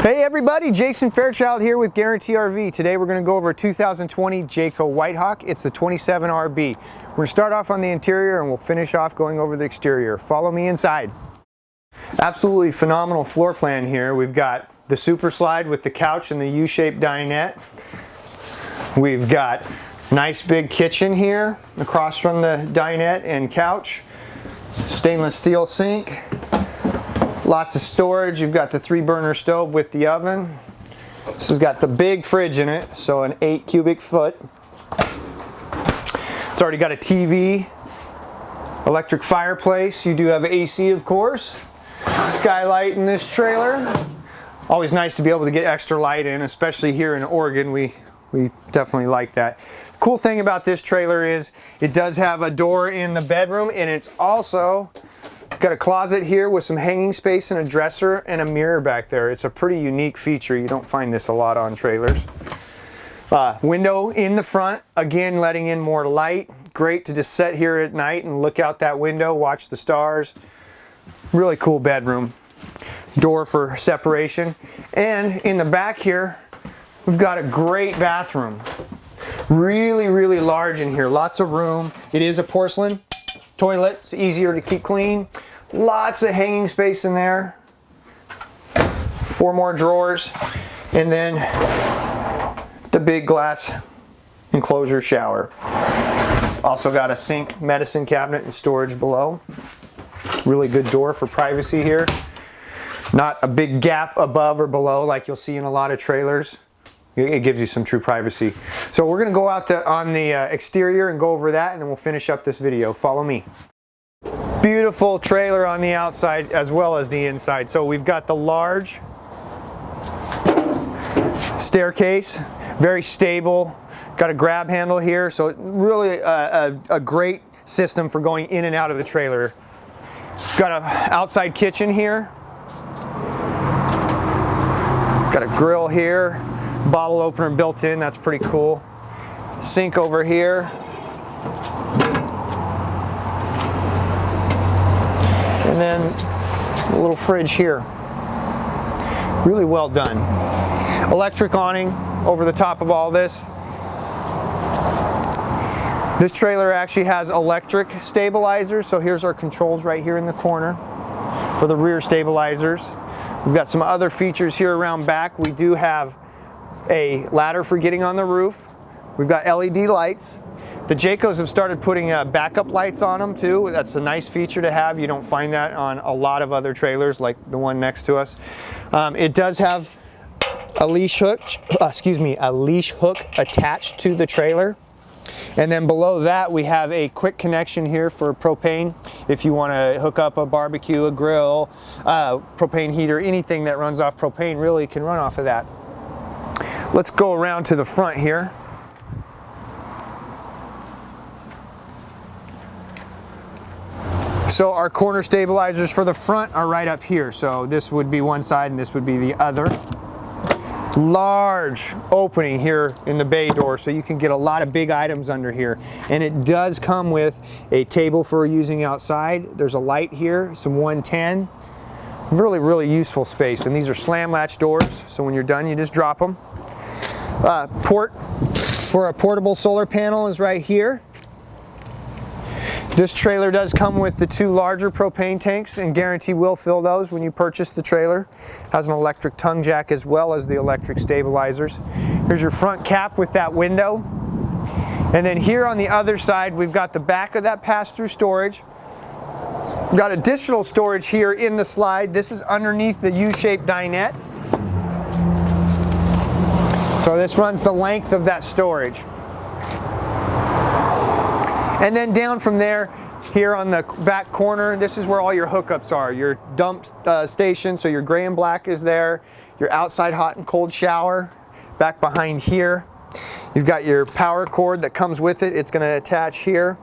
Hey everybody, Jason Fairchild here with Guaranty RV. Today we're going to go over a 2020 Jayco White Hawk. It's the 27RB. We're going to start off on the interior and we'll finish off going over the exterior. Follow me inside. Absolutely phenomenal floor plan here. We've got the super slide with the couch and the U-shaped dinette. We've got nice big kitchen here across from the dinette and couch. Stainless steel sink. Lots of storage. You've got the 3-burner stove with the oven. This has got the big fridge in it, so an 8 cubic foot. It's already got a TV, electric fireplace. You do have AC, of course. Skylight in this trailer. Always nice to be able to get extra light in, especially here in Oregon. We definitely like that. Cool thing about this trailer is it does have a door in the bedroom, and it's also got a closet here with some hanging space and a dresser and a mirror back there. It's a pretty unique feature. You don't find this a lot on trailers. Window in the front, again letting in more light. Great to just sit here at night and look out that window, watch the stars. Really cool bedroom. Door for separation. And in the back here, we've got a great bathroom. Really large in here. Lots of room. It is a porcelain toilet. It's easier to keep clean. Lots of hanging space in there. 4 more drawers. And then the big glass enclosure shower. Also got a sink, medicine cabinet, and storage below. Really good door for privacy here. Not a big gap above or below like you'll see in a lot of trailers. It gives you some true privacy. So we're going to go out on the exterior and go over that, and then we'll finish up this video. Follow me. Beautiful trailer on the outside as well as the inside. So we've got the large staircase, very stable. Got a grab handle here, so really a great system for going in and out of the trailer. Got an outside kitchen here. Got a grill here. Bottle opener built in, that's pretty cool. Sink over here. And then a little fridge here. Really well done. Electric awning over the top of all this. This trailer actually has electric stabilizers, so here's our controls right here in the corner for the rear stabilizers. We've got some other features here around back. We do have a ladder for getting on the roof. We've got LED lights. The Jaycos have started putting backup lights on them too. That's a nice feature to have. You don't find that on a lot of other trailers like the one next to us. It does have a leash hook, a leash hook attached to the trailer. And then below that we have a quick connection here for propane. If you want to hook up a barbecue, a grill, propane heater, anything that runs off propane really can run off of that. Let's go around to the front here. So our corner stabilizers for the front are right up here. So this would be one side and this would be the other. Large opening here in the bay door, so you can get a lot of big items under here. And it does come with a table for using outside. There's a light here, some 110. Really useful space. And these are slam latch doors, so when you're done you just drop them. Port for a portable solar panel is right here. This trailer does come with the 2 larger propane tanks, and Guaranty will fill those when you purchase the trailer. Has an electric tongue jack as well as the electric stabilizers. Here's your front cap with that window. And then here on the other side we've got the back of that pass-through storage. We've got additional storage here in the slide. This is underneath the U-shaped dinette. So this runs the length of that storage. And then down from there, here on the back corner, this is where all your hookups are. Your dump station, so your gray and black is there. Your outside hot and cold shower, back behind here. You've got your power cord that comes with it. It's going to attach here.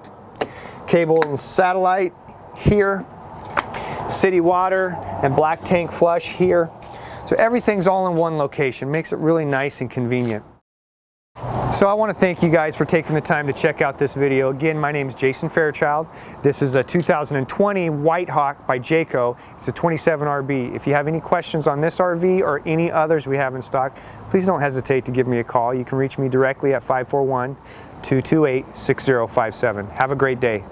Cable and satellite here. City water and black tank flush here. So everything's all in one location. Makes it really nice and convenient. So I want to thank you guys for taking the time to check out this video. Again, my name is Jason Fairchild. This is a 2020 White Hawk by Jayco. It's a 27RB. If you have any questions on this RV or any others we have in stock, please don't hesitate to give me a call. You can reach me directly at 541-228-6057. Have a great day.